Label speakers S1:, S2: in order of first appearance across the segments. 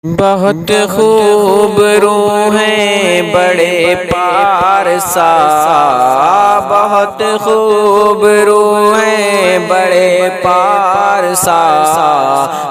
S1: بہت خوب روح ہیں بڑے پارسا، بہت خوب روح ہیں بڑے پارسا،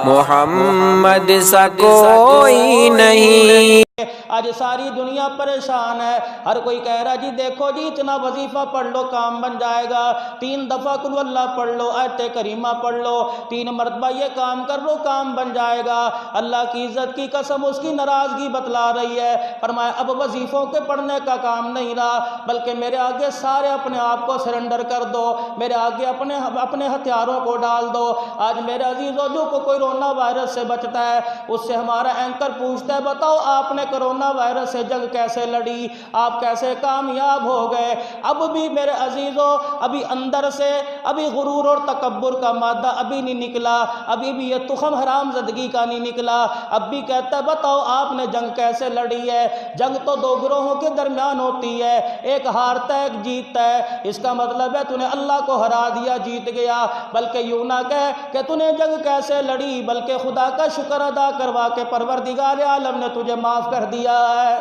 S1: محمد سا کوئی نہیں۔
S2: آج ساری دنیا پریشان ہے، ہر کوئی کہہ رہا جی دیکھو جی اتنا وظیفہ پڑھ لو کام بن جائے گا، 3 دفعہ قل اللہ پڑھ لو، آیت کریمہ پڑھ لو، 3 مرتبہ یہ کام کر لو کام بن جائے گا۔ اللہ کی عزت کی قسم اس کی ناراضگی بتلا رہی ہے۔ فرمایا اب وظیفوں کے پڑھنے کا کام نہیں رہا، بلکہ میرے آگے سارے اپنے آپ کو سرنڈر کر دو، میرے آگے اپنے ہتھیاروں کو ڈال دو۔ آج میرے عزیزوں جو کوئی کورونا وائرس سے بچتا ہے، اس سے ہمارا اینکر پوچھتا ہے بتاؤ آپ نے کرونا وائرس سے جنگ کیسے لڑی، آپ کیسے کامیاب ہو گئے؟ اب بھی میرے عزیزوں ابھی اندر سے ابھی غرور اور تکبر کا مادہ ابھی نہیں نکلا، ابھی بھی یہ تخم حرام زدگی کا نہیں نکلا، اب بھی کہتا ہے بتاؤ آپ نے جنگ کیسے لڑی ہے؟ جنگ تو 2 گروہوں کے درمیان ہوتی ہے، ایک ہارتا ہے ایک جیتتا ہے، اس کا مطلب ہے تو نے اللہ کو ہرا دیا جیت گیا۔ بلکہ یوں نہ کہے کہ تو نے جنگ کیسے لڑی، بلکہ خدا کا شکر ادا کروا کے پروردگار عالم نے تجھے معاف کر دیا ہے۔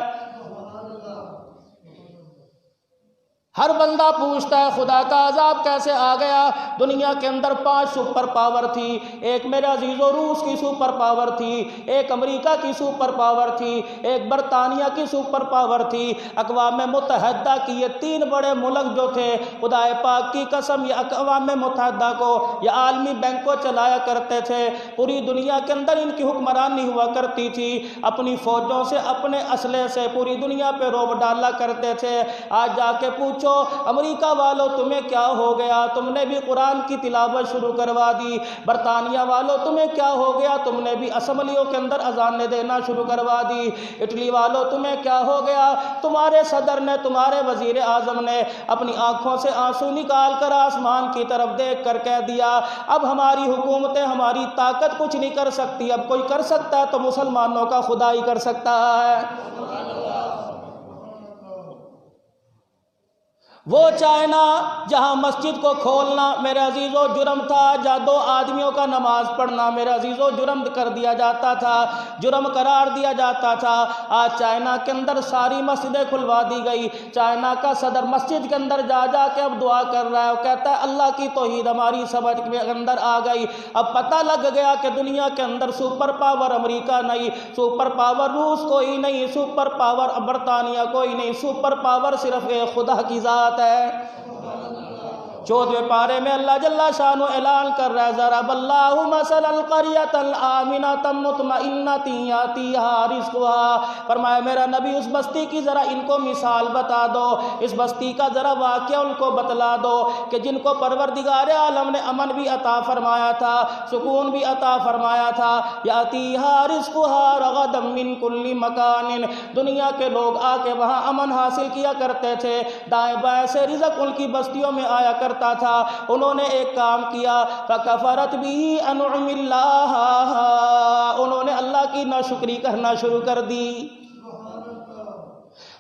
S2: ہر بندہ پوچھتا ہے خدا کا عذاب کیسے آ گیا؟ دنیا کے اندر 5 سپر پاور تھی، ایک میرے عزیزو روس کی سپر پاور تھی، ایک امریکہ کی سپر پاور تھی، ایک برطانیہ کی سپر پاور تھی، اقوام متحدہ کی یہ 3 بڑے ملک جو تھے، خدا پاک کی قسم یہ اقوام متحدہ کو یا عالمی بینک کو چلایا کرتے تھے، پوری دنیا کے اندر ان کی حکمرانی ہوا کرتی تھی، اپنی فوجوں سے اپنے اسلحے سے پوری دنیا پہ روب ڈالا کرتے تھے۔ آج جا کے پوچھو امریکہ والوں تمہیں کیا ہو گیا؟ تم نے بھی قرآن کی تلاوت شروع کروا دی۔ برطانیہ والوں تمہیں کیا ہو گیا؟ تم نے بھی اسمبلیوں کے اندر اذانیں دینا شروع کروا دی۔ اٹلی والوں تمہیں کیا ہو گیا؟ تمہارے صدر نے تمہارے وزیر اعظم نے اپنی آنکھوں سے آنسو نکال کر آسمان کی طرف دیکھ کر کہہ دیا اب ہماری حکومتیں ہماری طاقت کچھ نہیں کر سکتی، اب کوئی کر سکتا ہے تو مسلمانوں کا خدا ہی کر سکتا ہے۔ وہ چائنا جہاں مسجد کو کھولنا میرے عزیزو جرم تھا، جہاں 2 آدمیوں کا نماز پڑھنا میرے عزیزو جرم کر دیا جاتا تھا، جرم قرار دیا جاتا تھا۔ آج چائنا کے اندر ساری مسجدیں کھلوا دی گئی، چائنا کا صدر مسجد کے اندر جا کے اب دعا کر رہا ہے، وہ کہتا ہے اللہ کی توحید ہماری سمجھ کے اندر آ گئی، اب پتہ لگ گیا کہ دنیا کے اندر سپر پاور امریکہ نہیں، سپر پاور روس کوئی نہیں، سپر پاور برطانیہ کوئی نہیں، سپر پاور صرف ایک خدا کی ذات ہے۔ 14ویں پارے میں اللہ جل شانہ اعلان کر رہا ہے ضرب اللہ مثلا القریۃ آمنۃ مطمئنۃ یأتیہا رزقها، فرمایا میرا نبی اس بستی کی ذرا ان کو مثال بتا دو، اس بستی کا ذرا واقعہ ان کو بتلا دو کہ جن کو پروردگار عالم نے امن بھی عطا فرمایا تھا، سکون بھی عطا فرمایا تھا، یأتیہا رزقها رغدا من کل مکان، دنیا کے لوگ آ کے وہاں امن حاصل کیا کرتے تھے، دائیں بائیں سے رزق ان کی بستیوں میں آیا کرتا تھا۔ انہوں نے ایک کام کیا فکفرت به انعم اللہ، انہوں نے اللہ کی ناشکری کرنا شروع کر دی۔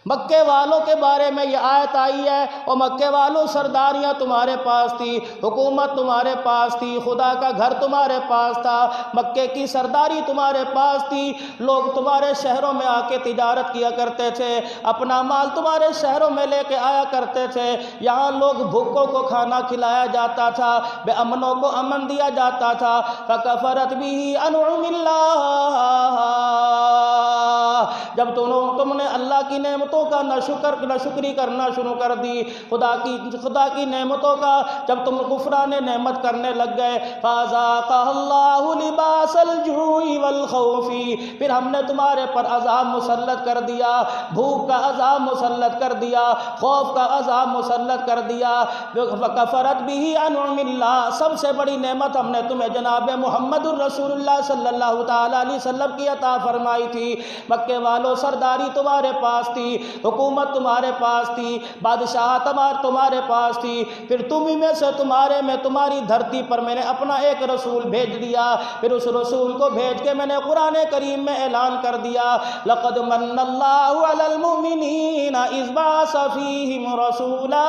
S2: مکے والوں کے بارے میں یہ آیت آئی ہے اور مکے والوں سرداریاں تمہارے پاس تھی، حکومت تمہارے پاس تھی، خدا کا گھر تمہارے پاس تھا، مکے کی سرداری تمہارے پاس تھی، لوگ تمہارے شہروں میں آ کے تجارت کیا کرتے تھے، اپنا مال تمہارے شہروں میں لے کے آیا کرتے تھے، یہاں لوگ بھوکوں کو کھانا کھلایا جاتا تھا، بے امنوں کو امن دیا جاتا تھا۔ فکفرت به انعم اللہ، جب تم نے اللہ کی نعمتوں کا ناشکری کرنا شروع کر دی، خدا کی نعمتوں کا جب تم کفران نعمت کرنے لگ گئے، فَأَذَاقَهَا اللَّهُ لِبَاسَ الْجُوعِ وَالْخَوْفِ، پھر ہم نے تمہارے پر عذاب مسلط کر دیا، بھوک کا عذاب مسلط کر دیا، خوف کا عذاب مسلط کر دیا۔ فَكَفَرَتْ بِهِ أَنْعُمِ اللَّهِ، سب سے بڑی نعمت ہم نے تمہیں جناب محمد الرسول اللہ صلی اللہ تعالیٰ علیہ وسلم کی عطا فرمائی تھی۔ مکے والوں سرداری تمہارے پاس تھی، حکومت تمہارے پاس تھی، بادشاہت تمہارے پاس تھی، پھر تم ہی میں سے تمہارے میں تمہاری دھرتی پر میں نے اپنا ایک رسول بھیج دیا، پھر اس رسول کو بھیج کے میں نے قرآن کریم میں اعلان کر دیا لَقَدْ مَنَّ اللَّهُ عَلَى الْمُؤْمِنِينَ إِذْ بَعَثَ فِيهِمْ رَسُولًا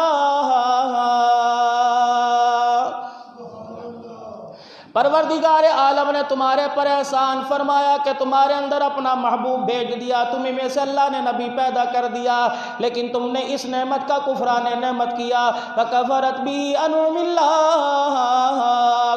S2: پروردگار عالم نے تمہارے پر احسان فرمایا کہ تمہارے اندر اپنا محبوب بھیج دیا، تمہیں میں سے اللہ نے نبی پیدا کر دیا، لیکن تم نے اس نعمت کا کفران نعمت کیا، فکفرت بھی انعم اللہ،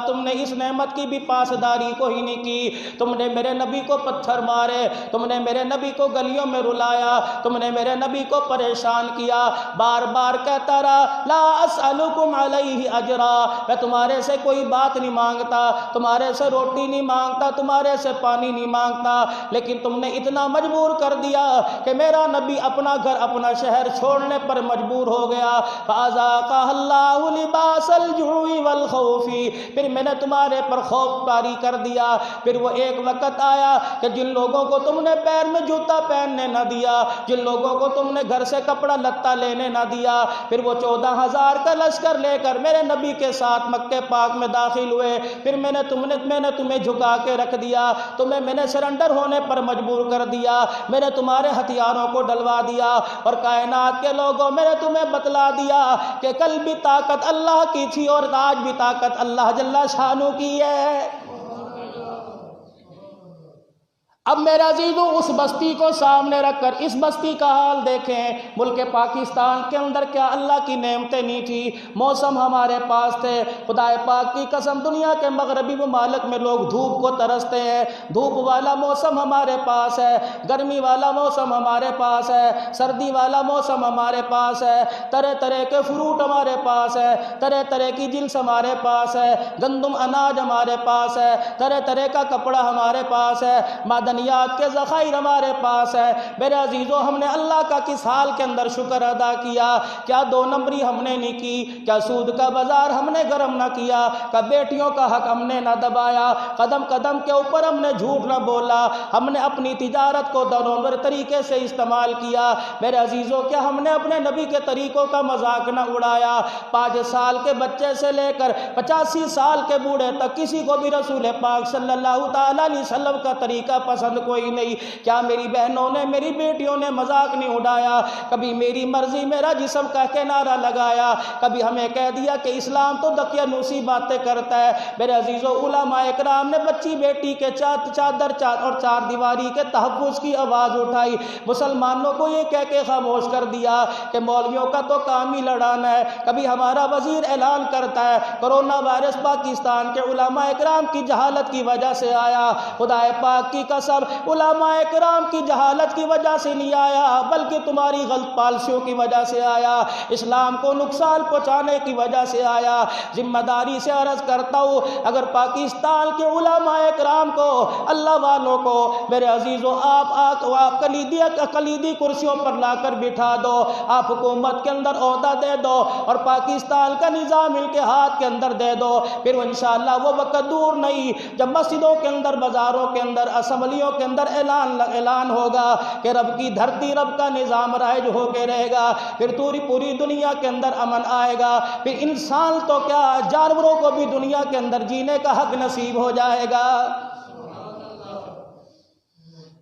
S2: تم نے اس نعمت کی بھی پاسداری کو ہی نہیں کی، تم نے میرے نبی کو پتھر مارے، تم نے میرے نبی کو گلیوں میں رلایا، تم نے میرے نبی کو پریشان کیا، بار بار کہتا رہا لا اسألکم علیہ اجرا، میں تمہارے سے کوئی بات نہیں مانگتا، تمہارے سے روٹی نہیں مانگتا، تمہارے سے پانی نہیں مانگتا، لیکن تم نے اتنا مجبور کر دیا کہ میرا نبی اپنا گھر اپنا شہر چھوڑنے پر مجبور ہو گیا، فَأَذَاقَهَا اللَّهُ لِبَاسَ الْجُوعِ وَالْخَوْفِ، پھر میں نے تمہارے پر خوف طاری کر دیا، پھر وہ ایک وقت آیا کہ جن لوگوں کو تم نے پیر میں جوتا پہننے نہ دیا، جن لوگوں کو تم نے گھر سے کپڑا لتا لینے نہ دیا، پھر وہ 14,000 کا لشکر لے کر میرے نبی کے ساتھ مکہ پاک میں داخل ہوئے، پھر میں نے تمہیں جھکا کے رکھ دیا، تمہیں میں نے سرنڈر ہونے پر مجبور کر دیا، میں نے تمہارے ہتھیاروں کو ڈلوا دیا، اور کائنات کے لوگوں میں نے تمہیں بتلا دیا کہ کل بھی طاقت اللہ کی تھی اور آج بھی طاقت اللہ جل شانہ کی ہے۔ اب میرے عزیزو اس بستی کو سامنے رکھ کر اس بستی کا حال دیکھیں، ملک پاکستان کے اندر کیا اللہ کی نعمتیں نہیں تھی، موسم ہمارے پاس تھے، خدا پاک کی قسم دنیا کے مغربی ممالک میں لوگ دھوپ کو ترستے ہیں، دھوپ والا موسم ہمارے پاس ہے، گرمی والا موسم ہمارے پاس ہے، سردی والا موسم ہمارے پاس ہے، طرح طرح کے فروٹ ہمارے پاس ہے، طرح طرح کی جنس ہمارے پاس ہے، گندم اناج ہمارے پاس ہے، طرح طرح کا کپڑا ہمارے پاس ہے، معدنیات کے ذخائر ہمارے پاس ہے۔ میرے عزیزو ہم نے اللہ کا کس حال کے اندر شکر ادا کیا، کیا دو نمبری ہم نے نہیں کی، کیا سود کا بازار ہم نے گرم نہ کیا، کیا بیٹیوں کا حق ہم نے نہ دبایا، قدم قدم کے اوپر ہم نے جھوٹ نہ بولا، ہم نے اپنی تجارت کو دو نمبر طریقے سے استعمال کیا۔ میرے عزیزو کیا ہم نے اپنے نبی کے طریقوں کا مذاق نہ اڑایا، 5 سال کے بچے سے لے کر 85 سال کے بوڑھے تک کسی کو بھی رسول پاک صلی اللہ تعالیٰ علیہ وسلم کا طریقہ پسند کوئی نہیں۔ کیا میری بہنوں نے میری بیٹیوں نے مذاق نہیں اڑایا، کبھی میری مرضی میرا جسم کا نعرہ لگایا، کبھی ہمیں کہہ دیا کہ اسلام تو دقیانوسی باتیں کرتا ہے۔ میرے عزیزو علماء اکرام نے بچی بیٹی کے چادر اور چار دیواری کے تحفظ کی آواز اٹھائی، مسلمانوں کو یہ کہہ کے خاموش کر دیا کہ مولویوں کا تو کام ہی لڑانا ہے۔ کبھی ہمارا وزیر اعلان کرتا ہے کرونا وائرس پاکستان کے علماء اکرام کی جہالت کی وجہ سے آیا، خدا پاک کی قسم علماء اکرام کی جہالت کی وجہ سے نہیں آیا، بلکہ تمہاری غلط پالیسیوں کی وجہ سے آیا، اسلام کو نقصان پہنچانے کی وجہ سے آیا۔ ذمہ داری سے عرض کرتا ہوں اگر پاکستان کے علماء اکرام کو، اللہ والوں کو، میرے عزیزو آپ کلیدی کرسیوں پر لا کر بٹھا دو، آپ حکومت کے اندر عہدہ دے دو اور پاکستان کا نظام ان کے ہاتھ کے اندر دے دو، پھر انشاءاللہ وہ وقت دور نہیں جب مسجدوں کے اندر، بازاروں کے اندر، اسمبلیوں کے اندر اعلان ہوگا کہ رب کی دھرتی، رب کا نظام رائج ہو کے رہے گا، پھر پوری دنیا کے اندر امن آئے گا، پھر انسان تو کیا جانوروں کو بھی دنیا کے اندر جینے کا حق نصیب ہو جائے گا۔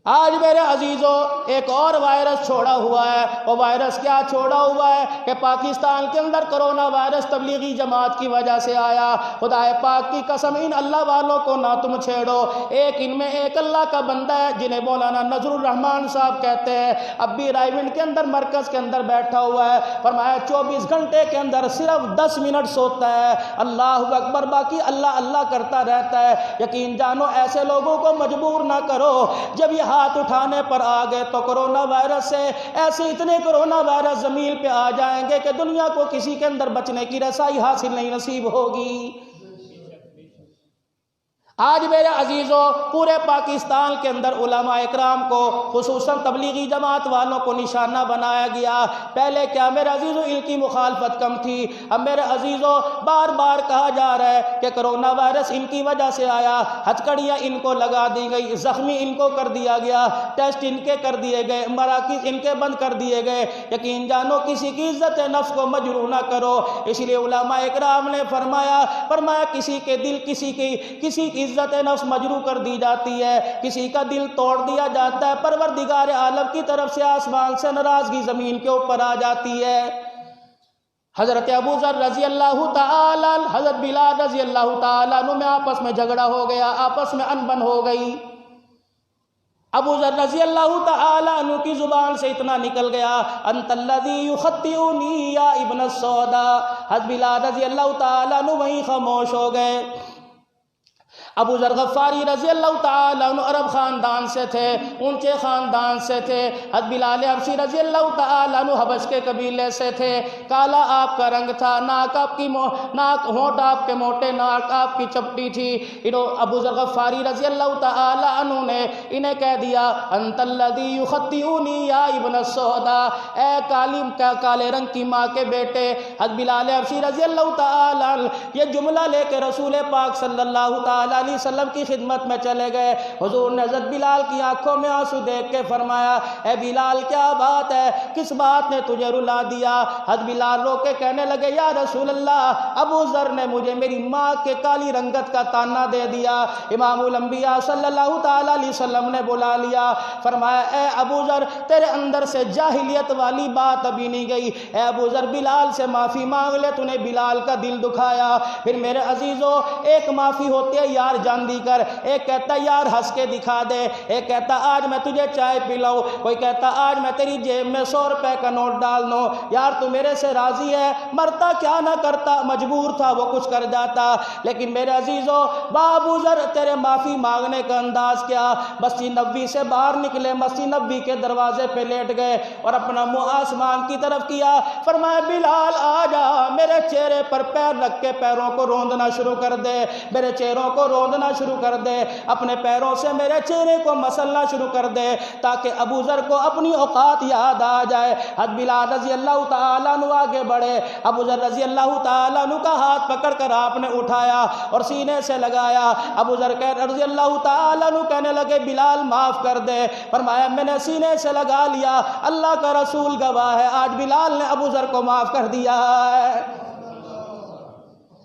S2: آج میرے عزیزو ایک اور وائرس چھوڑا ہوا ہے، وہ وائرس کیا چھوڑا ہوا ہے کہ پاکستان کے اندر کرونا وائرس تبلیغی جماعت کی وجہ سے آیا۔ خدا پاک کی قسم ان اللہ والوں کو نہ تم چھیڑو، ان میں ایک اللہ کا بندہ ہے جنہیں مولانا نذر الرحمان صاحب کہتے ہیں، اب بھی رائیونڈ کے اندر مرکز کے اندر بیٹھا ہوا ہے، فرمایا 24 گھنٹے کے اندر صرف 10 منٹ سوتا ہے، اللہ اکبر، باقی اللہ اللہ کرتا رہتا ہے۔ یقین جانو ایسے لوگوں کو مجبور نہ کرو، جب یہ ہاتھ اٹھانے پر آ گئے تو کرونا وائرس سے ایسے اتنے کرونا وائرس زمین پہ آ جائیں گے کہ دنیا کو کسی کے اندر بچنے کی رسائی حاصل نہیں نصیب ہوگی۔ آج میرے عزیزوں پورے پاکستان کے اندر علماء اکرام کو خصوصاً تبلیغی جماعت والوں کو نشانہ بنایا گیا۔ پہلے کیا میرے عزیزوں ان کی مخالفت کم تھی، اب میرے عزیزوں بار بار کہا جا رہا ہے کہ کرونا وائرس ان کی وجہ سے آیا، ہتھکڑیاں ان کو لگا دی گئی، زخمی ان کو کر دیا گیا، ٹیسٹ ان کے کر دیے گئے، مراکز ان کے بند کر دیے گئے۔ یقین جانو کسی کی عزت نفس کو مجروح نہ کرو، اس لیے علماء اکرام نے فرمایا کسی کے دل کسی کی عزت نفس مجروح کر دی جاتی ہے، کسی کا دل توڑ دیا جاتا ہے، پروردگار عالم کی طرف سے آسمان سے ناراضگی زمین کے اوپر آ جاتی ہے۔ حضرت ابو ذر رضی اللہ تعالیٰ حضرت بلال رضی اللہ تعالیٰ عنہ میں آپس میں جھگڑا ہو گیا، آپس میں انبن ہو گئی۔ ابو ذر رضی اللہ تعالیٰ عنہ کی زبان سے اتنا نکل گیا، انت الذی یخطئنی یا ابن السودا۔ حضرت بلال رضی اللہ تعالیٰ عنہ وہیں خاموش ہو گئے۔ ابو ذر غفاری رضی اللہ تعالیٰ عنہ عرب خاندان سے تھے، اونچے خاندان سے تھے۔ حضرت بلال حبشی رضی اللہ تعالیٰ عنہ حبش کے قبیلے سے تھے، کالا آپ کا رنگ تھا، ناک ہونٹ آپ کے موٹے، ناک آپ کی چپٹی تھی۔ ابو ذر غفاری رضی اللہ تعالیٰ عنہ نے انہیں کہہ دیا، انت الذی یخطئنی یا ابن السودا، اے کالے رنگ کی ماں کے بیٹے۔ حضرت بلال حبشی رضی اللہ تعالیٰ عنہ یہ جملہ لے کے رسول پاک صلی اللہ تعالیٰ علیہ وسلم کی خدمت میں چلے گئے۔ حضور نے حضرت بلال کی آنکھوں میں آنسو دیکھ کے فرمایا، اے بلال کیا بات ہے، کس بات نے تجھے رلا دیا؟ حضرت بلال رو کے کہنے لگے، یا رسول اللہ، ابو ذر نے مجھے میری ماں کے کالی رنگت کا تانا دے دیا۔ امام الانبیاء صلی اللہ تعالیٰ علیہ وسلم نے بلا لیا، فرمایا، اے ابو ذر، تیرے اندر سے جاہلیت والی بات ابھی نہیں گئی، اے ابو ذر بلال سے معافی مانگ لے، تو نے بلال کا دل دکھایا۔ پھر میرے عزیزو، ایک معافی ہوتی ہے یار جان دی کر، ایک کہتا یار ہنس کے دکھا دے، ایک کہتا آج میں تجھے چائے پلاؤں، کوئی کہتا آج میں تیری جیب میں 100 روپے کا نوٹ ڈال دوں، یار تو میرے سے راضی ہے، مرتا کیا نہ کرتا، مجبور تھا وہ کچھ کر جاتا۔ لیکن میرے عزیزو، ابو ذر تیرے معافی مانگنے کا انداز کیا، مسجد نبوی سے باہر نکلے، مسجد نبوی کے دروازے پہ لیٹ گئے اور اپنا منہ آسمان کی طرف کیا، فرمایا بلال آ جا، میرے چہرے پر پیر رکھ کے پیروں کو روندنا شروع کر دے، میرے چہروں کو روندنا شروع کر دے، اپنے پیروں سے میرے چہرے کو مسلنا شروع کر دے تاکہ ابو ذر کو اپنی اوقات یاد آ جائے۔ حضرت بلال رضی اللہ تعالیٰ عنہ آگے بڑھے، ابو ذر رضی اللہ تعالیٰ عنہ کا ہاتھ پکڑ کر آپ نے اٹھایا اور سینے سے لگایا۔ ابو ذر رضی اللہ تعالیٰ عنہ کہنے لگے، بلال معاف کر دے۔ فرمایا، میں نے سینے سے لگا لیا، اللہ کا رسول گواہ ہے، آج بلال نے ابو ذر کو معاف کر دیا ہے۔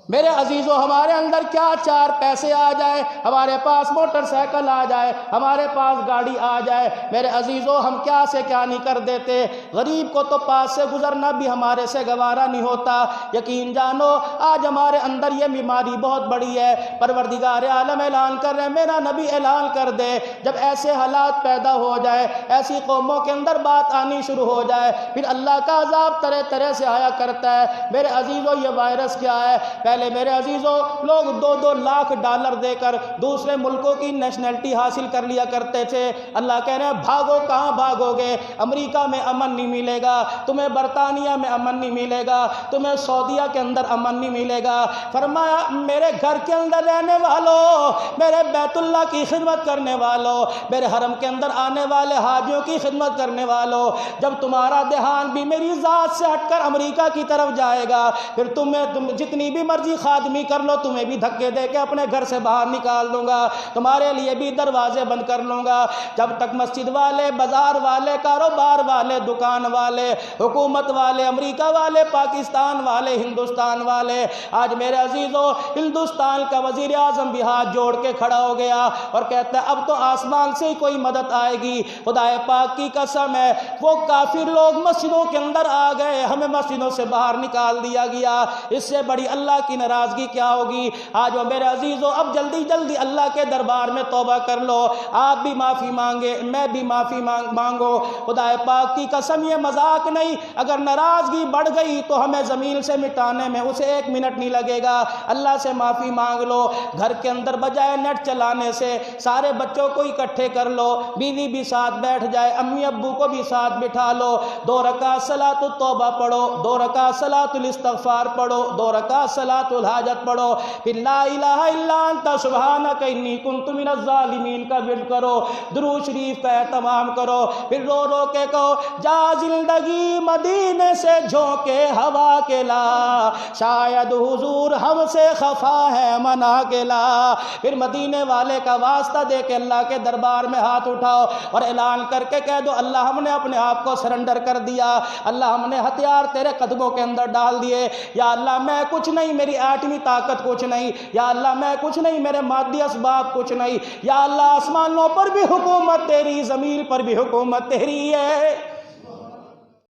S2: میرے عزیزو، ہمارے اندر کیا 4 پیسے آ جائے، ہمارے پاس موٹر سائیکل آ جائے، ہمارے پاس گاڑی آ جائے، میرے عزیزو ہم کیا سے کیا نہیں کر دیتے۔ غریب کو تو پاس سے گزرنا بھی ہمارے سے گوارا نہیں ہوتا۔ یقین جانو، آج ہمارے اندر یہ بیماری بہت بڑی ہے۔ پروردگار عالم اعلان کر رہے ہیں، میرا نبی اعلان کر دے، جب ایسے حالات پیدا ہو جائے، ایسی قوموں کے اندر بات آنی شروع ہو جائے، پھر اللہ کا عذاب طرح طرح سے آیا کرتا ہے۔ میرے عزیزو، یہ وائرس کیا ہے؟ پہلے میرے عزیزو لوگ 2-2 لاکھ ڈالر دے کر دوسرے ملکوں کی نیشنلٹی حاصل کر لیا کرتے تھے۔ اللہ کہہ رہے ہیں، بھاگو، کہاں بھاگو گے؟ امریکہ میں امن نہیں ملے گا تمہیں، برطانیہ میں امن نہیں ملے گا تمہیں، سعودیہ کے اندر امن نہیں ملے گا۔ فرمایا، میرے گھر کے اندر رہنے والوں، میرے بیت اللہ کی خدمت کرنے والوں، میرے حرم کے اندر آنے والے حاجیوں کی خدمت کرنے والوں، جب تمہارا دھیان بھی میری ذات سے ہٹ کر امریکہ کی طرف جائے گا، پھر تم جتنی بھی مرضی خادمی کر لو، تمہیں بھی دھکے دے کے اپنے گھر سے باہر نکال دوں گا، تمہارے لیے بھی دروازے بند کر لوں گا۔ جب تک مسجد والے، بازار والے، کاروبار والے، دکان والے، حکومت والے، امریکہ والے، پاکستان والے، ہندوستان والے، آج میرے عزیزو ہندوستان کا وزیر اعظم بھی ہاتھ جوڑ کے کھڑا ہو گیا اور کہتا ہے، اب تو آسمان سے ہی کوئی مدد آئے گی۔ خدا پاک کی قسم ہے، وہ کافر لوگ مسجدوں کے اندر آ گئے، ہمیں مسجدوں سے باہر نکال دیا گیا، اس سے بڑی اللہ کی ناراضگی کیا ہوگی؟ آج وہ میرے عزیزو، اب جلدی جلدی اللہ کے دربار میں توبہ کر لو، آپ بھی معافی مانگے، میں بھی معافی مانگو۔ خدا پاک کی قسم، یہ مذاق نہیں، اگر ناراضگی بڑھ گئی تو ہمیں زمین سے مٹانے میں اسے 1 منٹ نہیں لگے گا۔ اللہ سے معافی مانگ لو۔ گھر کے اندر بجائے نیٹ چلانے سے سارے بچوں کو اکٹھے کر لو، بیوی بھی ساتھ بیٹھ جائے، امی ابو کو بھی ساتھ بٹھا لو، 2 رکعت صلاۃ التوبہ پڑھو، 2 رکعت صلاۃ الاستغفار پڑھو، 2 رکعت صلاۃ الحاجت پڑھو، پھر لا الہ الا انت سبحانک انی کنت من الظالمین کا ورد کرو، درود شریف کا اہتمام کرو، پھر رو رو کے کہو، جا زندگی مدینے سے جھونکے ہوا کے لا، شاید حضور ہم سے خفا ہے منا کے لا۔ پھر مدینے والے کا واسطہ دے کے اللہ کے دربار میں ہاتھ اٹھاؤ اور اعلان کر کے کہہ دو، اللہ ہم نے اپنے آپ کو سرنڈر کر دیا، اللہ ہم نے ہتھیار تیرے قدموں کے اندر ڈال دیے۔ یا اللہ میں کچھ نہیں، میری ایٹمی طاقت کچھ نہیں، یا اللہ میں کچھ نہیں، میرے مادی اسباب کچھ نہیں، یا اللہ آسمانوں پر بھی حکومت تیری، زمین پر بھی حکومت تیری ہے۔